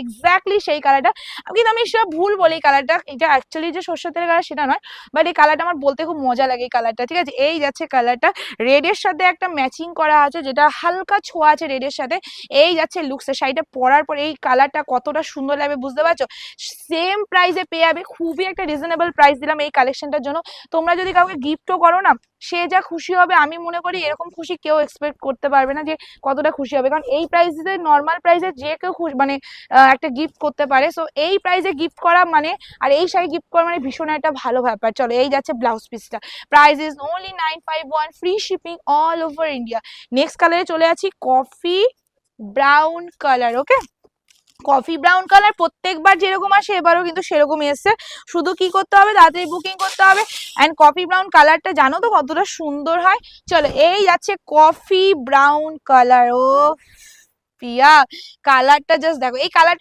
Exactly সেই কালারটা, কিন্তু আমি সেটা ভুল বলি কালারটা, এটা অ্যাকচুয়ালি যে সর্ষের তেলের কালার সেটা নয়, বাট এই কালারটা আমার বলতে খুব মজা লাগে এই কালারটা, ঠিক আছে। এই যাচ্ছে কালারটা, রেডের সাথে একটা ম্যাচিং করা আছে, যেটা হালকা ছোঁয়া আছে রেডের সাথে। এই যাচ্ছে লুকসে, শাড়িটা পরার পর এই কালারটা কতটা সুন্দর লাগবে বুঝতে পারছো। সেম প্রাইসে পেয়ে যাবে, খুবই একটা রিজনেবল প্রাইস দিলাম এই কালেকশনটার জন্য। তোমরা যদি কাউকে গিফটও করো না, সে যা খুশি হবে, আমি মনে করি এরকম খুশি কেউ এক্সপেক্ট করতে পারবে না যে কতটা খুশি হবে, কারণ এই প্রাইসে নর্মাল প্রাইসে যে কেউ খুশি মানে একটা গিফট করতে পারে। সো এই প্রাইসে গিফট করা মানে, আর এই শাড়ি গিফট করা মানে ভীষণ একটা ভালো ব্যাপার। চলো এই যাচ্ছে ব্লাউজ পিসটা, price is only 951, free shipping all over India. Next কালারে চলে আছি, কফি ব্রাউন কালার। ওকে, কফি ব্রাউন কালার প্রত্যেকবার যেরকম আসে এবারও কিন্তু সেরকমই এসছে, শুধু কি করতে হবে, তাড়াতাড়ি বুকিং করতে হবে। অ্যান্ড কফি ব্রাউন কালারটা জানো তো কতটা সুন্দর হয়। চলো এই যাচ্ছে কফি ব্রাউন কালার। ও পিয়া, কালারটা জাস্ট দেখো, এই কালার